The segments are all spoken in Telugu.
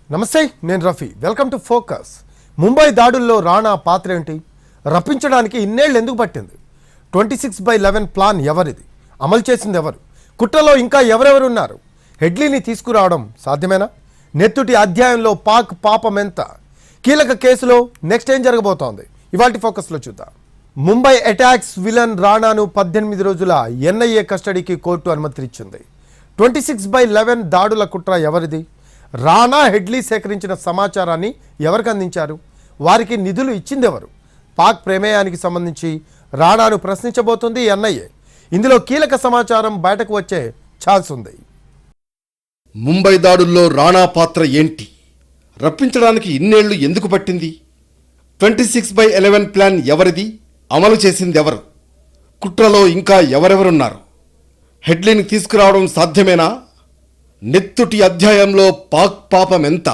నమస్తే, నేను Rafi. Welcome to focus. Mumbai దాడుల్లో రాణా పాత్ర ఏంటి? రప్పించడానికి ఇన్నేళ్ళు ఎందుకు పట్టింది? 26/11 ప్లాన్ ఎవరిది? అమలు చేసింది ఎవరు? కుట్రలో ఇంకా ఎవరెవరు ఉన్నారు? హెడ్లీని తీసుకురావడం సాధ్యమేనా? నెత్తుటి అధ్యాయంలో పాక్ పాపం ఎంత? కీలక కేసులో నెక్స్ట్ ఏం జరగబోతోంది? ఇవాల్టి ఫోకస్లో చూద్దాం. ముంబై అటాక్స్ విలన్ రాణాను 18 రోజుల ఎన్ఐఏ కస్టడీకి కోర్టు అనుమతినిచ్చింది. 26/11 దాడుల కుట్ర ఎవరిది? రాణా హెడ్లీ సేకరించిన సమాచారాన్ని ఎవరికి అందించారు? వారికి నిధులు ఇచ్చిందెవరు? పాక్ ప్రమేయానికి సంబంధించి రాణాను ప్రశ్నించబోతుంది ఎన్ఐఏ. ఇందులో కీలక సమాచారం బయటకు వచ్చే ఛాన్స్ ఉంది. ముంబై దాడుల్లో రాణా పాత్ర ఏంటి? రప్పించడానికి ఇన్నేళ్లు ఎందుకు పట్టింది? 26/11 ప్లాన్ ఎవరిది? అమలు చేసిందెవరు? కుట్రలో ఇంకా ఎవరెవరున్నారు? హెడ్లీని తీసుకురావడం సాధ్యమేనా? నెత్తుటి అధ్యాయంలో పాక్ పాపం ఎంత?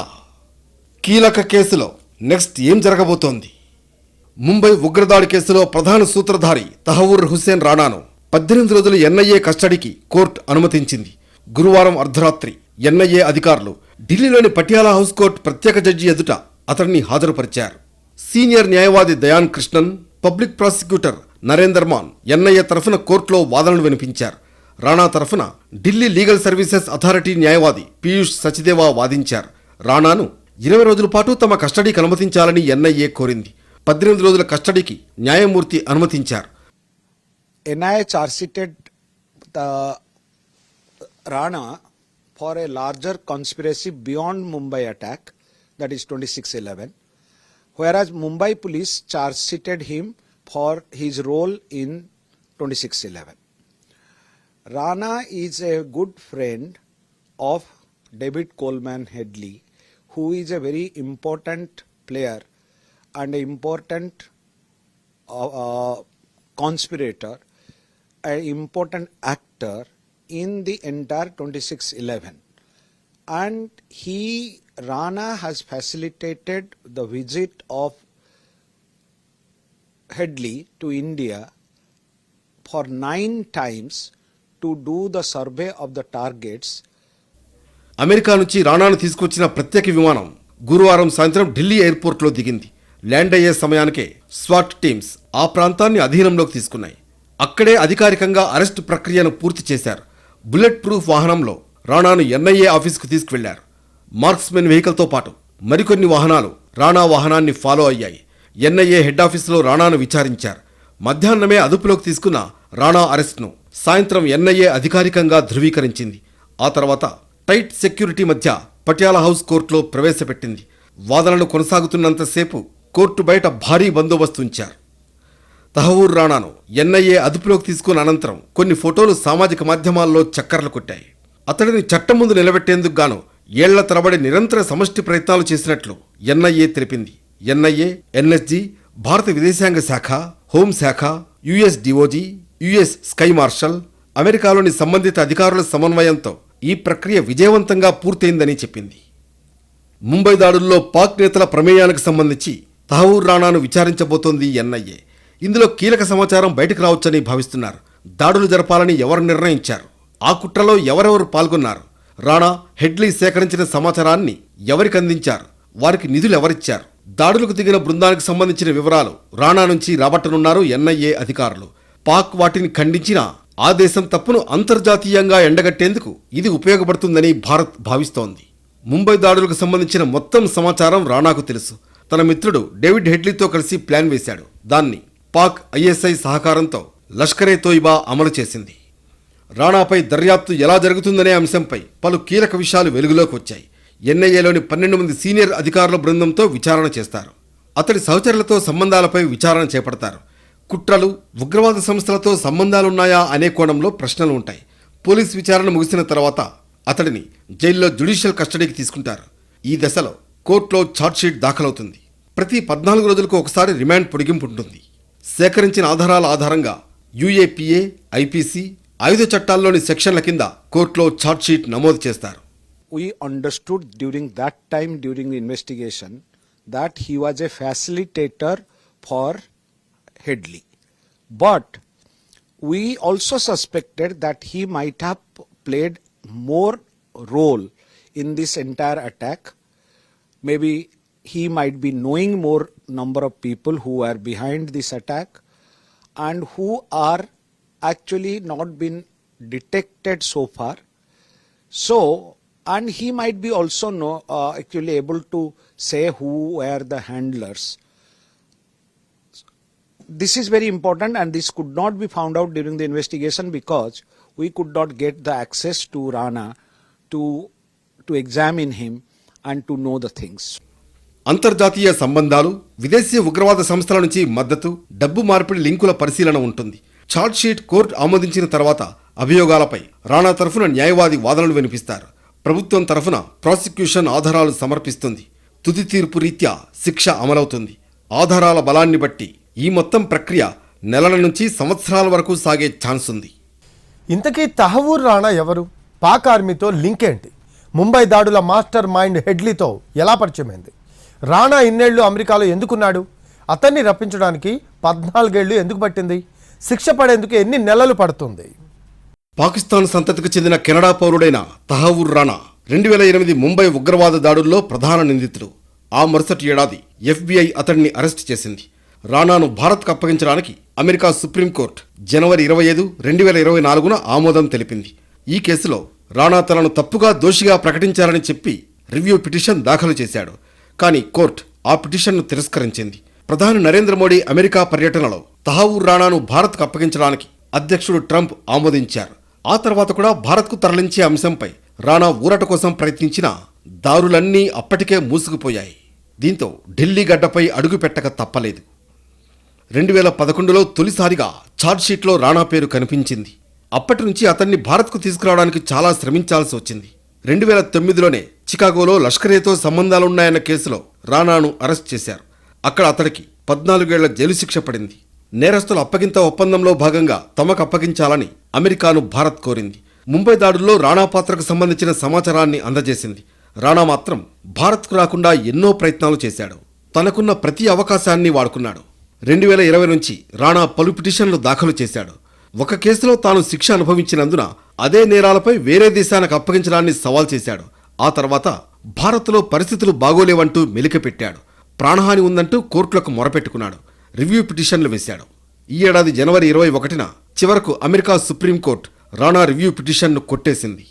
కీలక కేసులో నెక్స్ట్ ఏం జరగబోతోంది? ముంబై ఉగ్రదాడి కేసులో ప్రధాన సూత్రధారి తహవూర్ హుస్సేన్ రాణాను 18 రోజులు ఎన్ఐఏ కస్టడీకి కోర్టు అనుమతించింది. గురువారం అర్ధరాత్రి ఎన్ఐఏ అధికారులు ఢిల్లీలోని పటియాలా హౌస్ కోర్టు ప్రత్యేక జడ్జి ఎదుట అతడిని హాజరుపరిచారు. సీనియర్ న్యాయవాది Dayan Krishnan, public prosecutor Narender Mann NIA తరఫున కోర్టులో వాదనలు వినిపించారు. రాణా తరఫున ఢిల్లీ లీగల్ సర్వీసెస్ అథారిటీ న్యాయవాది పీయూష్ సచ్దేవా వాదించారు. రాణాను 20 రోజుల పాటు తమ కస్టడీకి అనుమతించాలని ఎన్ఐఏ కోరింది. 18 రోజుల కస్టడీకి న్యాయమూర్తి అనుమతించారు. NIA charge-sheeted Rana for a larger conspiracy beyond Mumbai attack, that is 26/11, whereas Mumbai police charge-sheeted him for his role in 26/11. Rana is a good friend of David Coleman Headley, who is a very important player and an important conspirator, an important actor in the entire 26/11. And Rana has facilitated the visit of Headley to India for 9 times to do the survey of the targets. America నుంచి రాణాను తీసుకొచ్చిన ప్రత్యేక విమానం గురువారం సాయంత్రం ఢిల్లీ ఎయిర్పోర్ట్లో దిగింది. ల్యాండ్ అయ్యే సమయానికే స్వాట్ టీమ్స్ ఆ ప్రాంతాన్ని అధీనంలోకి తీసుకున్నాయి. అక్కడే అధికారికంగా అరెస్టు ప్రక్రియను పూర్తి చేశారు. బుల్లెట్ ప్రూఫ్ వాహనంలో రాణాను ఎన్ఐఏ ఆఫీసుకు తీసుకువెళ్లారు. మార్క్స్మెన్ వెహికల్తో పాటు మరికొన్ని వాహనాలు రాణా వాహనాన్ని ఫాలో అయ్యాయి. ఎన్ఐఏ హెడ్ ఆఫీసులో రాణాను విచారించారు. మధ్యాహ్నమే అదుపులోకి తీసుకున్న రాణా అరెస్ట్ను సాయంత్రం ఎన్ఐఏ అధికారికంగా ధృవీకరించింది. ఆ తర్వాత టైట్ సెక్యూరిటీ మధ్య పటియాలా హౌస్ కోర్టులో ప్రవేశపెట్టింది. వాదనలు కొనసాగుతున్నంతసేపు కోర్టు బయట భారీ బందోబస్తు ఉంచారు. తహవూర్ రాణాను ఎన్ఐఏ అదుపులోకి తీసుకున్న అనంతరం కొన్ని ఫోటోలు సామాజిక మాధ్యమాల్లో చక్కర్లు కొట్టాయి. అతడిని చట్టం ముందు నిలబెట్టేందుకు గాను ఏళ్ల తరబడి నిరంతర సమష్టి ప్రయత్నాలు చేసినట్లు ఎన్ఐఏ తెలిపింది. ఎన్ఐఏ, ఎన్ఎస్జీ, భారత విదేశాంగ శాఖ, హోంశాఖ, US DOJ, US sky marshal, అమెరికాలోని సంబంధిత అధికారుల సమన్వయంతో ఈ ప్రక్రియ విజయవంతంగా పూర్తయిందని చెప్పింది. ముంబై దాడుల్లో పాక్ నేతల ప్రమేయానికి సంబంధించి తహవూర్ రాణాను విచారించబోతోంది ఎన్ఐఏ. ఇందులో కీలక సమాచారం బయటకు రావచ్చని భావిస్తున్నారు. దాడులు జరపాలని ఎవరు నిర్ణయించారు? ఆ కుట్రలో ఎవరెవరు పాల్గొన్నారు? రాణా, హెడ్లీ సేకరించిన సమాచారాన్ని ఎవరికి అందించారు? వారికి నిధులు ఎవరిచ్చారు? దాడులకు దిగిన బృందానికి సంబంధించిన వివరాలు రాణా నుంచి రాబట్టనున్నారు ఎన్ఐఏ అధికారులు. పాక్ వాటిని ఖండించినా ఆ దేశం తప్పును అంతర్జాతీయంగా ఎండగట్టేందుకు ఇది ఉపయోగపడుతుందని భారత్ భావిస్తోంది. ముంబై దాడులకు సంబంధించిన మొత్తం సమాచారం రాణాకు తెలుసు. తన మిత్రుడు డేవిడ్ హెడ్లీతో కలిసి ప్లాన్ వేశాడు. దాన్ని పాక్ ఐఎస్ఐ సహకారంతో లష్కరే తోయిబా అమలు చేసింది. రాణాపై దర్యాప్తు ఎలా జరుగుతుందనే అంశంపై పలు కీలక విషయాలు వెలుగులోకి వచ్చాయి. ఎన్ఐఏలోని 12 మంది సీనియర్ అధికారుల బృందంతో విచారణ చేస్తారు. అతడి సహచరులతో సంబంధాలపై విచారణ చేపడతారు. కుట్రలు, ఉగ్రవాద సంస్థలతో సంబంధాలున్నాయా అనే కోణంలో ప్రశ్నలు ఉంటాయి. పోలీస్ విచారణ ముగిసిన తర్వాత అతడిని జైల్లో జ్యుడిషియల్ కస్టడీకి తీసుకుంటారు. ఈ దశలో కోర్టులో ఛార్జ్షీట్ దాఖలవుతుంది. ప్రతి 14 రోజులకు ఒకసారి రిమాండ్ పొడిగింపు ఉంటుంది. సేకరించిన ఆధారాల ఆధారంగా యుఏపిఏ, ఐపీసీ, ఆయుధ చట్టాల్లోని సెక్షన్ల కింద కోర్టులో ఛార్జ్షీట్ నమోదు చేస్తారు. We understood during that time, during the investigation, that he was a facilitator for Headley. But we also suspected that he might have played more role in this entire attack maybe he might be knowing more number of people who are behind this attack and who are actually not been detected so far. So, and he might be also actually able to say who were the handlers. This is very important, and this could not be found out during the investigation because we could not get the access to Rana to examine him and to know the things. అంతర్జాతీయ సంబంధాలు, విదేశీ ఉగ్రవాద సంస్థల నుంచి మద్దతు, డబ్బు మార్పిడి లింకుల పరిశీలన ఉంటుంది. ఛార్జ్ షీట్ కోర్టు ఆమోదించిన తర్వాత అభియోగాలపై రాణా తరఫున న్యాయవాది వాదనలు వినిపిస్తారు. ప్రభుత్వం తరఫున ప్రాసిక్యూషన్ ఆధారాలు సమర్పిస్తుంది. తుది తీర్పు రీత్యా శిక్ష అమలవుతుంది. ఆధారాల బలాన్ని బట్టి ఈ మొత్తం ప్రక్రియ నెలల నుంచి సంవత్సరాల వరకు సాగే ఛాన్స్ ఉంది. ఇంతకీ తహవూర్ రాణా ఎవరు? పాక్ ఆర్మీతో లింక్ ఏంటి? ముంబై దాడుల మాస్టర్ మైండ్ హెడ్లీతో ఎలా పరిచయమైంది? రాణా ఇన్నేళ్లు అమెరికాలో ఎందుకున్నాడు? అతన్ని రప్పించడానికి 14 ఏళ్లు ఎందుకు పట్టింది? శిక్ష పడేందుకు ఎన్ని నెలలు పడుతుంది? పాకిస్తాన్ సంతతికి చెందిన కెనడా పౌరుడైన తహవూర్ రాణా 2008 ముంబై ఉగ్రవాద దాడుల్లో ప్రధాన నిందితుడు. ఆ మరుసటి ఏడాది FBI అతడిని అరెస్ట్ చేసింది. రాణాను భారత్కు అప్పగించడానికి అమెరికా సుప్రీంకోర్టు జనవరి 25, 2024న ఆమోదం తెలిపింది. ఈ కేసులో రాణా తనను తప్పుగా దోషిగా ప్రకటించాలని చెప్పి రివ్యూ పిటిషన్ దాఖలు చేశాడు. కానీ కోర్టు ఆ పిటిషన్ను తిరస్కరించింది. ప్రధాని నరేంద్ర మోడీ అమెరికా పర్యటనలో తహవూర్ రాణాను భారత్కు అప్పగించడానికి అధ్యక్షుడు ట్రంప్ ఆమోదించారు. ఆ తర్వాత కూడా భారత్కు తరలించే అంశంపై రాణా ఊరట కోసం ప్రయత్నించిన దారులన్నీ అప్పటికే మూసుకుపోయాయి. దీంతో ఢిల్లీ గడ్డపై అడుగు పెట్టక తప్పలేదు. 2011లో తొలిసారిగా ఛార్జ్షీట్లో రాణా పేరు కనిపించింది. అప్పటి నుంచి అతన్ని భారత్కు తీసుకురావడానికి చాలా శ్రమించాల్సి వచ్చింది. 2009లోనే చికాగోలో లష్కరేతో సంబంధాలున్నాయన్న కేసులో రాణాను అరెస్ట్ చేశారు. అక్కడ అతడికి 14 ఏళ్ల జైలు శిక్ష పడింది. నేరస్తుల అప్పగింత ఒప్పందంలో భాగంగా తమకు అప్పగించాలని అమెరికాను భారత్ కోరింది. ముంబై దాడుల్లో రాణా పాత్రకు సంబంధించిన సమాచారాన్ని అందజేసింది. రాణా మాత్రం భారత్కు రాకుండా ఎన్నో ప్రయత్నాలు చేశాడు. తనకున్న ప్రతి అవకాశాన్ని వాడుకున్నాడు. 2020 నుంచి రాణా పలు పిటిషన్లు దాఖలు చేశాడు. ఒక కేసులో తాను శిక్ష అనుభవించినందున అదే నేరాలపై వేరే దేశానికి అప్పగించడాన్ని సవాల్ చేశాడు. ఆ తర్వాత భారత్లో పరిస్థితులు బాగోలేవంటూ మెలికపెట్టాడు. ప్రాణహాని ఉందంటూ కోర్టులకు మొరపెట్టుకున్నాడు. రివ్యూ పిటిషన్లు వేశాడు. ఈ ఏడాది జనవరి 21న చివరకు అమెరికా సుప్రీంకోర్టు రాణా రివ్యూ పిటిషన్ను కొట్టేసింది.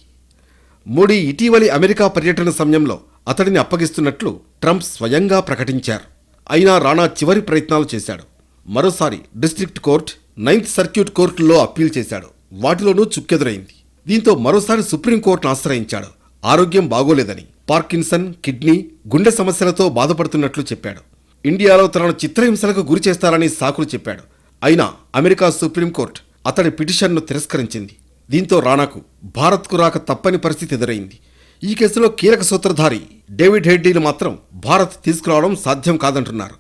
మోడీ ఇటీవలి అమెరికా పర్యటన సమయంలో అతడిని అప్పగిస్తున్నట్లు ట్రంప్ స్వయంగా ప్రకటించారు. అయినా రాణా చివరి ప్రయత్నాలు చేశాడు. మరోసారి డిస్ట్రిక్ట్ కోర్టు, 9th సర్క్యూట్ కోర్టుల్లో అప్పీల్ చేశాడు. వాటిలోనూ చుక్కెదురైంది. దీంతో మరోసారి సుప్రీంకోర్టును ఆశ్రయించాడు. ఆరోగ్యం బాగోలేదని, పార్కిన్సన్, కిడ్నీ, గుండె సమస్యలతో బాధపడుతున్నట్లు చెప్పాడు. ఇండియాలో తనను చిత్రహింసలకు గురి చేస్తారని సాకులు చెప్పాడు. అయినా అమెరికా సుప్రీంకోర్టు అతడి పిటిషన్ను తిరస్కరించింది. దీంతో రాణాకు భారత్కు రాక తప్పని పరిస్థితి ఎదురైంది. ఈ కేసులో కీలక సూత్రధారి డేవిడ్ హెడ్లీని మాత్రం భారత్ తీసుకురావడం సాధ్యం కాదంటున్నారు.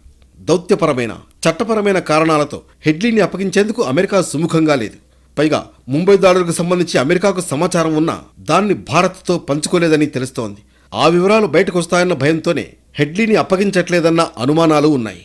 దౌత్యపరమైన, చట్టపరమైన కారణాలతో హెడ్లీని అప్పగించేందుకు అమెరికా సుముఖంగా లేదు. పైగా ముంబై దాడులకు సంబంధించి అమెరికాకు సమాచారం ఉన్నా దాన్ని భారత్తో పంచుకోలేదని తెలుస్తోంది. ఆ వివరాలు బయటకు వస్తాయన్న భయంతోనే హెడ్లీని అప్పగించట్లేదన్న అనుమానాలు ఉన్నాయి.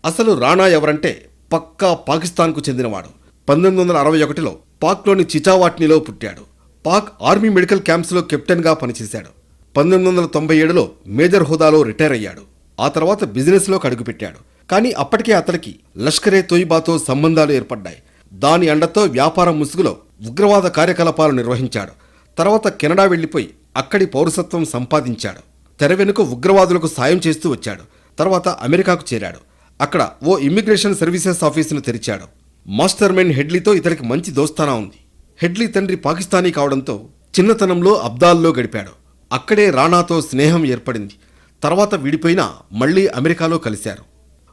అసలు రాణా ఎవరంటే పక్కా పాకిస్తాన్కు చెందినవాడు. 1961లో పాక్లోని చిచావాట్నీలో పుట్టాడు. పాక్ ఆర్మీ మెడికల్ క్యాంప్స్లో కెప్టెన్గా పనిచేశాడు. 1997లో మేజర్ హోదాలో రిటైర్ అయ్యాడు. ఆ తర్వాత బిజినెస్లోకి అడుగుపెట్టాడు. కానీ అప్పటికే అతడికి లష్కరే తోయిబాతో సంబంధాలు ఏర్పడ్డాయి. దాని అండతో వ్యాపారం ముసుగులో ఉగ్రవాద కార్యకలాపాలు నిర్వహించాడు. తర్వాత కెనడా వెళ్లిపోయి అక్కడి పౌరసత్వం సంపాదించాడు. తెర వెనుక ఉగ్రవాదులకు సాయం చేస్తూ వచ్చాడు. తర్వాత అమెరికాకు చేరాడు. అక్కడ ఓ ఇమ్మిగ్రేషన్ సర్వీసెస్ ఆఫీసును తెరిచాడు. మాస్టర్ మైండ్ హెడ్లీతో ఇతడికి మంచి దోస్తానా ఉంది. హెడ్లీ తండ్రి పాకిస్తానీ కావడంతో చిన్నతనంలో అబ్దాల్లో గడిపాడు. అక్కడే రాణాతో స్నేహం ఏర్పడింది. తర్వాత విడిపోయినా మళ్లీ అమెరికాలో కలిశారు.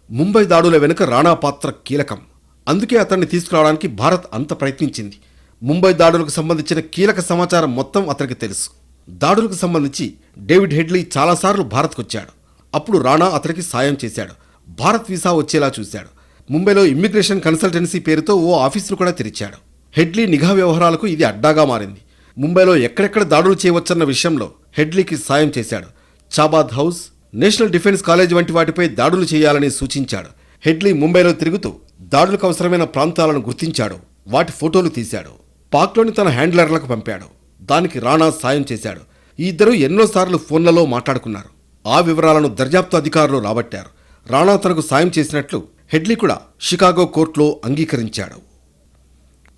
ముంబై దాడుల వెనుక రాణా పాత్ర కీలకం. అందుకే అతన్ని తీసుకురావడానికి భారత్ అంత ప్రయత్నించింది. ముంబై దాడులకు సంబంధించిన కీలక సమాచారం మొత్తం అతనికి తెలుసు. దాడులకు సంబంధించి డేవిడ్ హెడ్లీ చాలాసార్లు భారత్కొచ్చాడు. అప్పుడు రాణా అతనికి సాయం చేశాడు. భారత్ వీసా వచ్చేలా చూశాడు. ముంబైలో ఇమ్మిగ్రేషన్ కన్సల్టెన్సీ పేరుతో ఓ ఆఫీసును కూడా తెరిచాడు. హెడ్లీ నిఘా వ్యవహారాలకు ఇది అడ్డాగా మారింది. ముంబైలో ఎక్కడెక్కడ దాడులు చేయవచ్చన్న విషయంలో హెడ్లీకి సాయం చేశాడు. చాబాద్ హౌస్, నేషనల్ డిఫెన్స్ కాలేజ్ వంటి వాటిపై దాడులు చేయాలని సూచించాడు. హెడ్లీ ముంబైలో తిరుగుతూ దాడులకు అవసరమైన ప్రాంతాలను గుర్తించాడు. వాటి ఫోటోలు తీశాడు. పాక్లోని తన హ్యాండ్లర్లకు పంపాడు. దానికి రాణా సాయం చేశాడు. ఈ ఇద్దరూ ఎన్నోసార్లు ఫోన్లలో మాట్లాడుకున్నారు. ఆ వివరాలను దర్యాప్తు అధికారులు రాబట్టారు. రాణా తనకు సాయం చేసినట్లు హెడ్లీ కూడా షికాగో కోర్టులో అంగీకరించాడు.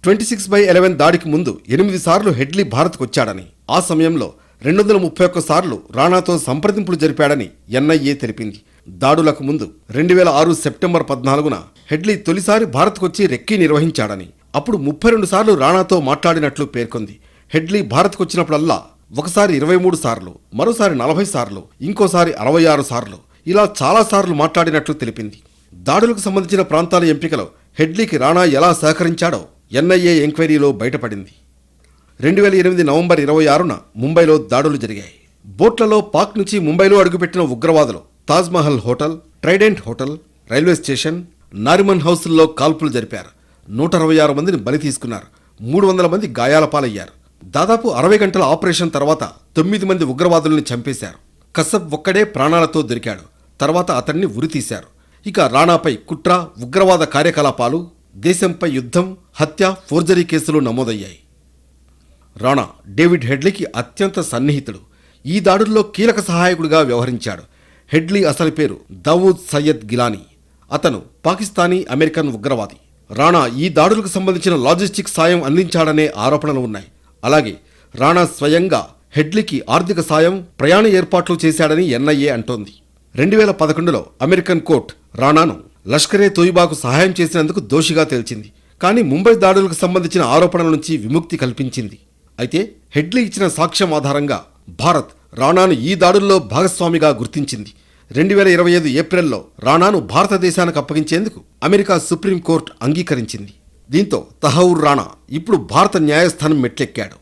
26/11 దాడికి ముందు 8 సార్లు హెడ్లీ భారత్కు వచ్చాడని, ఆ సమయంలో 231 సార్లు రాణాతో సంప్రదింపులు జరిపాడని ఎన్ఐఏ తెలిపింది. దాడులకు ముందు 2006 సెప్టెంబర్ 14న హెడ్లీ తొలిసారి భారత్కొచ్చి రెక్కీ నిర్వహించాడని, అప్పుడు 32 సార్లు రాణాతో మాట్లాడినట్లు పేర్కొంది. హెడ్లీ భారత్కొచ్చినప్పుడల్లా ఒకసారి 23 సార్లు, మరోసారి 40 సార్లు, ఇంకోసారి 66 సార్లు ఇలా చాలా సార్లు మాట్లాడినట్లు తెలిపింది. దాడులకు సంబంధించిన ప్రాంతాల ఎంపికలో హెడ్లీకి రాణా ఎలా సహకరించాడో ఎన్ఐఏ ఎంక్వైరీలో బయటపడింది. 2008 నవంబర్ 26న ముంబైలో దాడులు జరిగాయి. బోట్లలో పాక్ నుంచి ముంబైలో అడుగుపెట్టిన ఉగ్రవాదులు Taj Mahal hotel, Trident hotel, railway station, Nariman హౌస్ల్లో కాల్పులు జరిపారు. 126 మందిని బలి తీసుకున్నారు. 300 మంది గాయాల పాలయ్యారు. దాదాపు 60 గంటల ఆపరేషన్ తర్వాత 9 మంది ఉగ్రవాదుల్ని చంపేశారు. కసబ్ ఒక్కడే ప్రాణాలతో దొరికాడు. తర్వాత అతన్ని ఉరితీశారు. ఇక రాణాపై కుట్ర, ఉగ్రవాద కార్యకలాపాలు, దేశంపై యుద్ధం, హత్య, ఫోర్జరీ కేసులు నమోదయ్యాయి. రాణా డేవిడ్ హెడ్లీకి అత్యంత సన్నిహితుడు. ఈ దాడుల్లో కీలక సహాయకుడిగా వ్యవహరించాడు. హెడ్లీ అసలు పేరు దావూద్ సయ్యద్ గిలానీ. అతను పాకిస్తానీ అమెరికన్ ఉగ్రవాది. రాణా ఈ దాడులకు సంబంధించిన లాజిస్టిక్ సాయం అందించాడనే ఆరోపణలు ఉన్నాయి. అలాగే రాణా స్వయంగా హెడ్లీకి ఆర్థిక సాయం, ప్రయాణ ఏర్పాట్లు చేశాడని ఎన్ఐఏ అంటోంది. 2011లో అమెరికన్ కోర్టు రాణాను లష్కరే తోయిబాకు సహాయం చేసినందుకు దోషిగా తేల్చింది. కానీ ముంబై దాడులకు సంబంధించిన ఆరోపణల నుంచి విముక్తి కల్పించింది. అయితే హెడ్లీ ఇచ్చిన సాక్ష్యం ఆధారంగా భారత్ రాణాను ఈ దాడుల్లో భాగస్వామిగా గుర్తించింది. 2025 ఏప్రిల్లో రాణాను భారతదేశానికి అప్పగించేందుకు అమెరికా సుప్రీంకోర్టు అంగీకరించింది. దీంతో తహౌర్ రాణా ఇప్పుడు భారత న్యాయస్థానం మెట్లెక్కాడు.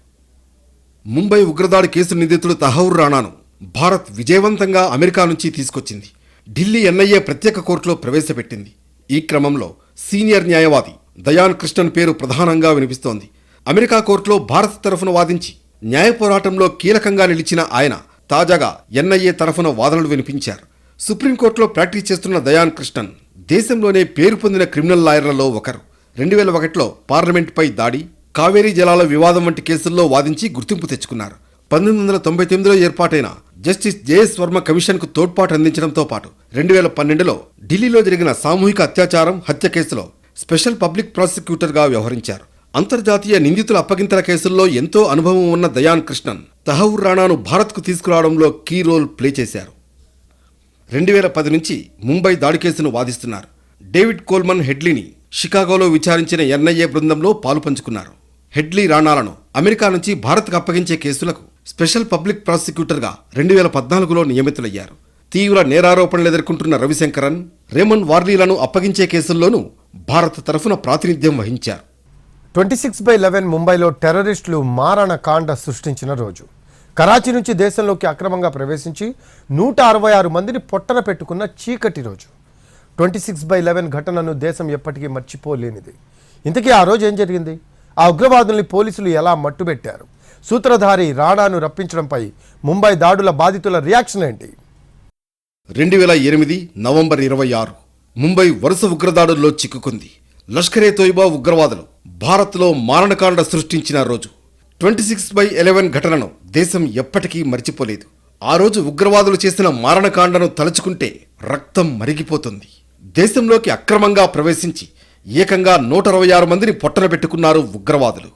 ముంబై ఉగ్రదాడి కేసు నిందితుడు తహౌర్ రాణాను భారత్ విజయవంతంగా అమెరికా నుంచి తీసుకొచ్చింది. ఢిల్లీ ఎన్ఐఏ ప్రత్యేక కోర్టులో ప్రవేశపెట్టింది. ఈ క్రమంలో సీనియర్ న్యాయవాది దయాన్ కృష్ణన్ పేరు ప్రధానంగా వినిపిస్తోంది. అమెరికా కోర్టులో భారత్ తరఫున వాదించి న్యాయ పోరాటంలో కీలకంగా నిలిచిన ఆయన తాజాగా ఎన్ఐఏ తరఫున వాదనలు వినిపించారు. సుప్రీంకోర్టులో ప్రాక్టీస్ చేస్తున్న దయాన్ కృష్ణన్ దేశంలోనే పేరు పొందిన క్రిమినల్ లాయర్లలో ఒకరు. 2001లో పార్లమెంటుపై దాడి, కావేరీ జలాల వివాదం వంటి కేసుల్లో వాదించి గుర్తింపు తెచ్చుకున్నారు. 1999లో ఏర్పాటైన జస్టిస్ జేఎస్ వర్మ కమిషన్కు తోడ్పాటు అందించడంతో పాటు 2012లో ఢిల్లీలో జరిగిన సామూహిక అత్యాచారం, హత్య కేసులో స్పెషల్ పబ్లిక్ ప్రాసిక్యూటర్గా వ్యవహరించారు. అంతర్జాతీయ నిందితుల అప్పగింతల కేసుల్లో ఎంతో అనుభవం ఉన్న దయాన్ కృష్ణన్ తహౌర్ రాణాను భారత్కు తీసుకురావడంలో కీ రోల్ ప్లే చేశారు. 2010 నుంచి ముంబై దాడి కేసును వాదిస్తున్నారు. డేవిడ్ కోల్మన్ హెడ్లీని షికాగోలో విచారించిన ఎన్ఐఏ బృందంలో పాలుపంచుకున్నారు. హెడ్లీ రాణాలను అమెరికా నుంచి భారత్కు అప్పగించే కేసులకు స్పెషల్ పబ్లిక్ ప్రాసిక్యూటర్గా 2014లో నియమితులయ్యారు. తీవ్ర నేరారోపణలు ఎదుర్కొంటున్న రవిశంకరన్, రేమండ్ వార్లీలను అప్పగించే కేసుల్లోనూ భారత్ తరఫున ప్రాతినిధ్యం వహించారు. 26/11 ముంబైలో టెర్రరిస్టులు మారణకాండ సృష్టించిన రోజు. కరాచీ నుంచి దేశంలోకి అక్రమంగా ప్రవేశించి 166 మందిని పొట్టన పెట్టుకున్న చీకటి రోజు. 26/11 ఘటనను దేశం ఎప్పటికీ మర్చిపోలేనిది. ఇంతకీ ఆ రోజు ఏం జరిగింది? ఆ ఉగ్రవాదుల్ని పోలీసులు ఎలా మట్టుబెట్టారు? సూత్రధారి రాణాను రప్పించడంపై ముంబై దాడుల బాధితుల రియాక్షన్ ఏంటి? 2008 నవంబర్ 26 ముంబై వరుస ఉగ్రదాడుల్లో చిక్కుకుంది. లష్కరే తోయిబా ఉగ్రవాదులు భారత్లో మారణకాండ సృష్టించిన రోజు. 26/11 ఘటనను దేశం ఎప్పటికీ మర్చిపోలేదు. ఆ రోజు ఉగ్రవాదులు చేసిన మారణకాండను తలుచుకుంటే రక్తం మరిగిపోతుంది. దేశంలోకి అక్రమంగా ప్రవేశించి ఏకంగా 126 మందిని పొట్టన పెట్టుకున్నారు ఉగ్రవాదులు.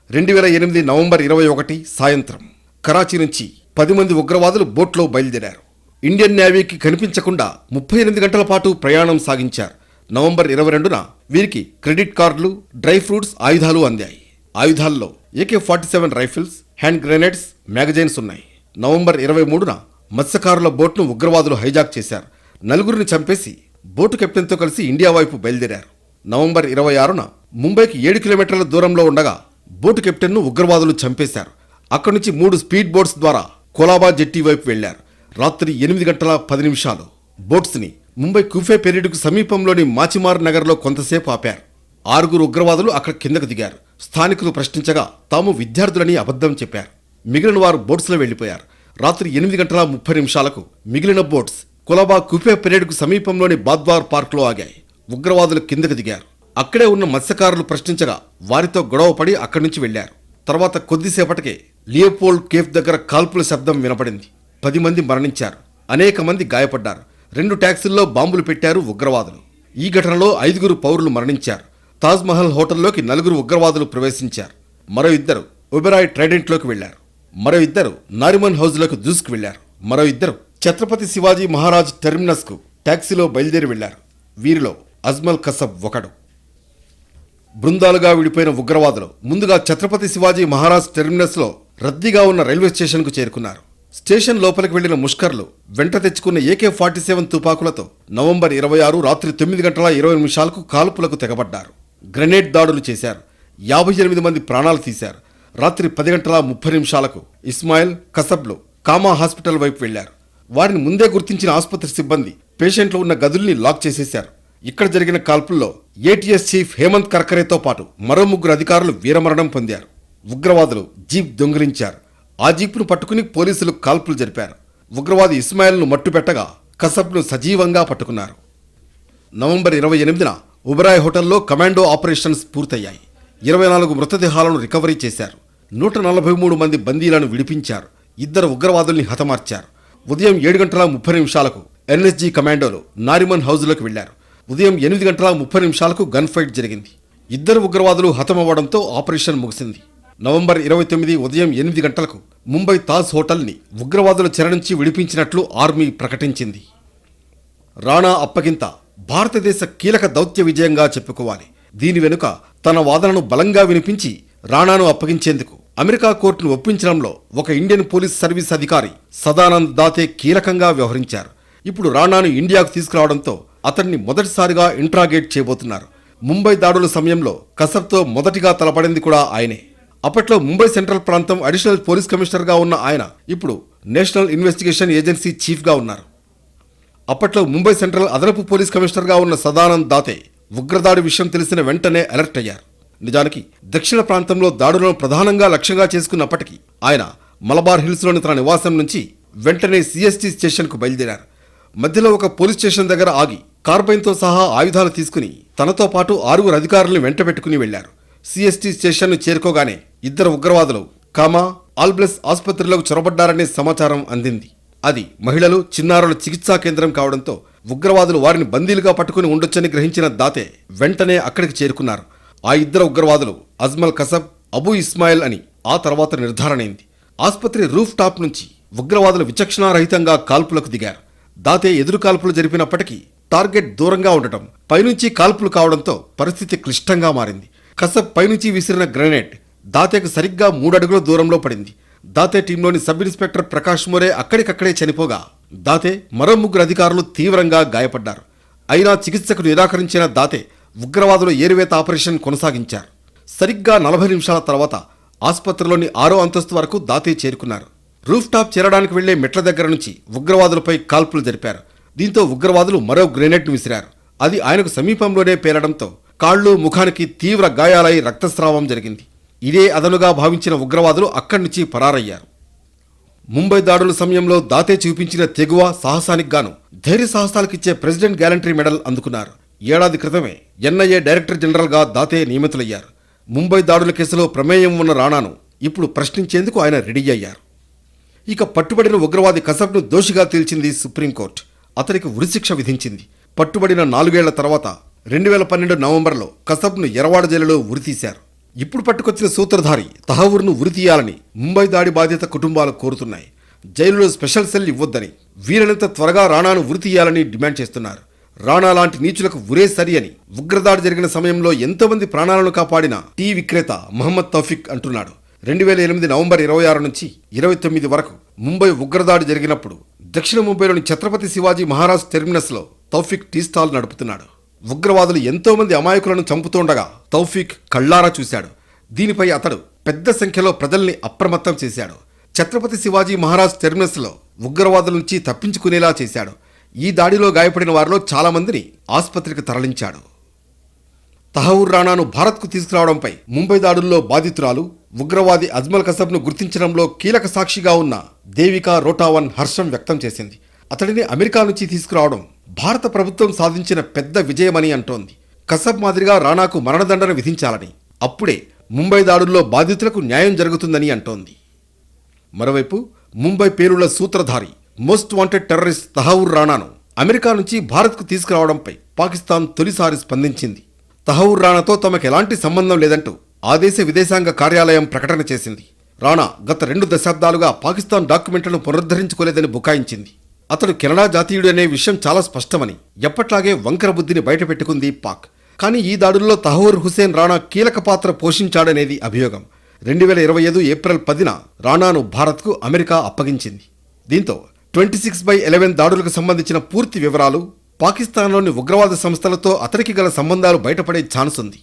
2008 నవంబర్ 21 సాయంత్రం కరాచీ నుంచి 10 మంది ఉగ్రవాదులు బోట్లో బయలుదేరారు. ఇండియన్ నేవీకి కనిపించకుండా 38 గంటల పాటు ప్రయాణం సాగించారు. నవంబర్ 22న వీరికి క్రెడిట్ కార్డులు, డ్రై ఫ్రూట్స్, ఆయుధాలు అందాయి. ఆయుధాల్లో AK-47 rifles, hand grenades, magazines ఉన్నాయి. నవంబర్ 23న మత్స్యకారుల బోట్ను ఉగ్రవాదులు హైజాక్ చేశారు. 4గురిని చంపేసి బోటు కెప్టెన్తో కలిసి ఇండియా వైపు బయలుదేరారు. నవంబర్ 26న ముంబైకి 7 కిలోమీటర్ల దూరంలో ఉండగా బోటు కెప్టెన్ను ఉగ్రవాదులు చంపేశారు. అక్కడి నుంచి 3 స్పీడ్ బోట్స్ ద్వారా కొలాబా జెట్టి వైపు వెళ్లారు. రాత్రి 8 గంటల 10 నిమిషాలు బోట్స్ని ముంబై కుఫే పెరీడుకు సమీపంలోని మాచిమార్ నగర్లో కొంతసేపు ఆపారు. 6గురు ఉగ్రవాదులు అక్కడ కిందకు దిగారు. స్థానికులు ప్రశ్నించగా తాము విద్యార్థులని అబద్ధం చెప్పారు. మిగిలిన వారు బోట్స్లో వెళ్లిపోయారు. రాత్రి 8 గంటల 30 నిమిషాలకు మిగిలిన బోట్స్ కొలాబా కుఫే పెరీడుకు సమీపంలోని బాద్వార్ పార్క్లో ఆగాయి. ఉగ్రవాదులు కిందకు దిగారు. అక్కడే ఉన్న మత్స్యకారులు ప్రశ్నించగా వారితో గొడవ పడి అక్కడి నుంచి వెళ్లారు. తర్వాత కొద్దిసేపటికే లియోపోల్డ్ కేఫ్ దగ్గర కాల్పుల శబ్దం వినపడింది. 10 మంది మరణించారు. అనేక మంది గాయపడ్డారు. 2 ట్యాక్సీల్లో బాంబులు పెట్టారు ఉగ్రవాదులు. ఈ ఘటనలో 5 పౌరులు మరణించారు. తాజ్మహల్ హోటల్లోకి 4 ఉగ్రవాదులు ప్రవేశించారు. మరో 2 ఒబెరాయ్ ట్రైడెంట్లోకి వెళ్లారు. మరో 2 నారిమన్ హౌస్లోకి దూసుకు వెళ్లారు. మరో 2 ఛత్రపతి శివాజీ మహారాజ్ టెర్మినస్కు ట్యాక్సీలో బయలుదేరి వెళ్లారు. వీరిలో అజ్మల్ కసబ్ ఒకడు. బృందాలుగా విడిపోయిన ఉగ్రవాదులు ముందుగా ఛత్రపతి శివాజీ మహారాజ్ టెర్మినస్లో రద్దీగా ఉన్న రైల్వే స్టేషన్కు చేరుకున్నారు. స్టేషన్ లోపలికి వెళ్లిన ముష్కర్లు వెంట తెచ్చుకున్న AK-47 తుపాకులతో నవంబర్ 26 రాత్రి 9:20 కాల్పులకు తెగబడ్డారు. గ్రెనేడ్ దాడులు చేశారు. 58 మంది ప్రాణాలు తీశారు. రాత్రి 10:30 ఇస్మాయిల్, కసబ్లు కామా హాస్పిటల్ వైపు వెళ్లారు. వారిని ముందే గుర్తించిన ఆసుపత్రి సిబ్బంది పేషెంట్లు ఉన్న గదుల్ని లాక్ చేసేశారు. ఇక్కడ జరిగిన కాల్పుల్లో ATS చీఫ్ హేమంత్ కర్కరేతో పాటు మరో 3 అధికారులు వీరమరణం పొందారు. ఉగ్రవాదులు జీప్ దొంగిలించారు. ఆ జీప్ను పట్టుకుని పోలీసులు కాల్పులు జరిపారు. ఉగ్రవాది ఇస్మాయిల్ను మట్టుపెట్టగా కసబ్ను సజీవంగా పట్టుకున్నారు. నవంబర్ 28న ఒబెరాయ్ హోటల్లో కమాండో ఆపరేషన్స్ పూర్తయ్యాయి. 24 మృతదేహాలను రికవరీ చేశారు. 143 మంది బందీలను విడిపించారు. 2 ఉగ్రవాదుల్ని హతమార్చారు. ఉదయం 7:30 NSG కమాండోలు నారిమన్ హౌస్లోకి వెళ్లారు. ఉదయం 8:30 గన్ ఫైట్ జరిగింది. 2 ఉగ్రవాదులు హతమవ్వడంతో ఆపరేషన్ ముగిసింది. నవంబర్ 29 ఉదయం 8 గంటలకు ముంబై తాజ్ హోటల్ని ఉగ్రవాదుల చెర నుంచి విడిపించినట్లు ఆర్మీ ప్రకటించింది. రాణా అప్పగింత భారతదేశ కీలక దౌత్య విజయంగా చెప్పుకోవాలి. దీని వెనుక తన వాదనను బలంగా వినిపించి రాణాను అప్పగించేందుకు అమెరికా కోర్టును ఒప్పించడంలో ఒక ఇండియన్ పోలీస్ సర్వీస్ అధికారి సదానంద్ దాతే కీలకంగా వ్యవహరించారు. ఇప్పుడు రాణాను ఇండియాకు తీసుకురావడంతో అతన్ని మొదటిసారిగా ఇంట్రాగేట్ చేయబోతున్నారు. ముంబై దాడుల సమయంలో కసబ్తో మొదటిగా తలపడింది కూడా ఆయనే. అప్పట్లో ముంబై సెంట్రల్ ప్రాంతం అడిషనల్ పోలీస్ కమిషనర్గా ఉన్న ఆయన ఇప్పుడు నేషనల్ ఇన్వెస్టిగేషన్ ఏజెన్సీ చీఫ్గా ఉన్నారు. అప్పట్లో ముంబై సెంట్రల్ అదనపు పోలీస్ కమిషనర్గా ఉన్న సదానంద్ దాతే ఉగ్రదాడి విషయం తెలిసిన వెంటనే అలర్ట్ అయ్యారు. నిజానికి దక్షిణ ప్రాంతంలో దాడులను ప్రధానంగా లక్ష్యంగా చేసుకున్నప్పటికీ ఆయన మలబార్ హిల్స్లోని తన నివాసం నుంచి వెంటనే CST స్టేషన్కు బయలుదేరారు. మధ్యలో ఒక పోలీస్ స్టేషన్ దగ్గర ఆగి కార్బైన్తో సహా ఆయుధాలు తీసుకుని తనతో పాటు 6 అధికారులను వెంట పెట్టుకుని వెళ్లారు. CST స్టేషన్ను చేరుకోగానే 2 ఉగ్రవాదులు కామా, ఆల్బ్లెస్ ఆసుపత్రులకు చొరబడ్డారనే సమాచారం అందింది. అది మహిళలు, చిన్నారుల చికిత్సా కేంద్రం కావడంతో ఉగ్రవాదులు వారిని బందీలుగా పట్టుకుని ఉండొచ్చని గ్రహించిన దాతే వెంటనే అక్కడికి చేరుకున్నారు. ఆ 2 ఉగ్రవాదులు అజ్మల్ కసబ్, అబూ ఇస్మాయిల్ అని ఆ తర్వాత నిర్ధారణైంది. ఆసుపత్రి రూఫ్ టాప్ నుంచి ఉగ్రవాదులు విచక్షణారహితంగా కాల్పులకు దిగారు. దాతే ఎదురు కాల్పులు జరిపినప్పటికీ టార్గెట్ దూరంగా ఉండటం, పైనుంచి కాల్పులు కావడంతో పరిస్థితి క్లిష్టంగా మారింది. కసబ్ పైనుంచి విసిరిన గ్రెనేడ్ దాతేకు సరిగ్గా 3 అడుగుల దూరంలో పడింది. దాతే టీంలోని సబ్ ఇన్స్పెక్టర్ ప్రకాష్ మోరే అక్కడికక్కడే చనిపోగా దాతే మరో 3 అధికారులు తీవ్రంగా గాయపడ్డారు. అయినా చికిత్సకు నిరాకరించిన దాతే ఉగ్రవాదులు ఏరువేత ఆపరేషన్ కొనసాగించారు. సరిగ్గా 40 నిమిషాల తర్వాత ఆసుపత్రిలోని 6వ అంతస్తు వరకు దాతే చేరుకున్నారు. రూఫ్ టాప్ చేరడానికి వెళ్లే మెట్ల దగ్గర నుంచి ఉగ్రవాదులపై కాల్పులు జరిపారు. దీంతో ఉగ్రవాదులు మరో గ్రెనేడ్ను విసిరారు. అది ఆయనకు సమీపంలోనే పేలడంతో కాళ్లు, ముఖానికి తీవ్ర గాయాలై రక్తస్రావం జరిగింది. ఇదే అదనుగా భావించిన ఉగ్రవాదులు అక్కడి నుంచి పరారయ్యారు. ముంబై దాడుల సమయంలో దాతే చూపించిన తెగువ, సాహసానికి గాను ధైర్య సాహసాలకిచ్చే ప్రెసిడెంట్ గ్యాలంటరీ మెడల్ అందుకున్నారు. ఏడాది క్రితమే NIA డైరెక్టర్ జనరల్గా దాతే నియమితులయ్యారు. ముంబై దాడుల కేసులో ప్రమేయం ఉన్న రాణాను ఇప్పుడు ప్రశ్నించేందుకు ఆయన రెడీ అయ్యారు. ఇక పట్టుబడిన ఉగ్రవాది కసబ్ను దోషిగా తేల్చింది సుప్రీంకోర్టు. అతనికి ఉరిశిక్ష విధించింది. పట్టుబడిన 4 ఏళ్ల తర్వాత 2012 నవంబర్లో కసబ్ను ఎరవాడ జైలులో ఉరితీశారు. ఇప్పుడు పట్టుకొచ్చిన సూత్రధారి తహవూర్ను ఉరితీయాలని ముంబై దాడి బాధిత కుటుంబాలు కోరుతున్నాయి. జైలులో స్పెషల్ సెల్ ఇవ్వొద్దని, వీలైనంత త్వరగా రాణాను ఉరితీయాలని డిమాండ్ చేస్తున్నారు. రాణా లాంటి నీచులకు ఉరే సరి అని ఉగ్రదాడి జరిగిన సమయంలో ఎంతోమంది ప్రాణాలను కాపాడిన టీ విక్రేత మహమ్మద్ తౌఫిక్ అంటున్నాడు. 2008 నవంబర్ 26 నుంచి 29 వరకు ముంబై ఉగ్రదాడి జరిగినప్పుడు దక్షిణ ముంబైలోని ఛత్రపతి శివాజీ మహారాజ్ టెర్మినస్లో తౌఫిక్ టీ స్టాల్ నడుపుతున్నాడు. ఉగ్రవాదులు ఎంతో మంది అమాయకులను చంపుతుండగా తౌఫిక్ కళ్ళారా చూశాడు. దీనిపై అతడు పెద్ద సంఖ్యలో ప్రజల్ని అప్రమత్తం చేశాడు. ఛత్రపతి శివాజీ మహారాజ్ టెర్మినస్లో ఉగ్రవాదుల నుంచి తప్పించుకునేలా చేశాడు. ఈ దాడిలో గాయపడిన వారిలో చాలా మందిని ఆసుపత్రికి తరలించాడు. తహవూర్ రాణాను భారత్కు తీసుకురావడంపై ముంబై దాడుల్లో బాధితురాలు, ఉగ్రవాది అజ్మల్ కసబ్ను గుర్తించడంలో కీలక సాక్షిగా ఉన్న దేవికా రోటావన్ హర్షం వ్యక్తం చేసింది. అతడిని అమెరికా నుంచి తీసుకురావడం భారత ప్రభుత్వం సాధించిన పెద్ద విజయమని అంటోంది. కసబ్ మాదిరిగా రాణాకు మరణదండన విధించాలని, అప్పుడే ముంబై దాడుల్లో బాధితులకు న్యాయం జరుగుతుందని అంటోంది. మరోవైపు ముంబై పేలుళ్ల సూత్రధారి మోస్ట్ వాంటెడ్ టెర్రరిస్ట్ తహౌర్ రాణాను అమెరికా నుంచి భారత్కు తీసుకురావడంపై పాకిస్తాన్ తొలిసారి స్పందించింది. తహౌర్ రాణాతో తమకు ఎలాంటి సంబంధం లేదంటూ ఆ దేశ విదేశాంగ కార్యాలయం ప్రకటన చేసింది. రాణా గత 2 దశాబ్దాలుగా పాకిస్తాన్ డాక్యుమెంట్లను పునరుద్ధరించుకోలేదని బుకాయించింది. అతడు కెనడా జాతీయుడు అనే విషయం చాలా స్పష్టమని ఎప్పట్లాగే వంకర బుద్ధిని బయటపెట్టుకుంది పాక్. కానీ ఈ దాడుల్లో తహౌర్ హుసేన్ రాణా కీలక పాత్ర పోషించాడనేది అభియోగం. 2025 ఏప్రిల్ 10న రాణాను భారత్కు అమెరికా అప్పగించింది. దీంతో 26/11 దాడులకు సంబంధించిన పూర్తి వివరాలు, పాకిస్తాన్లోని ఉగ్రవాద సంస్థలతో అతడికి గల సంబంధాలు బయటపడే ఛాన్స్ ఉంది.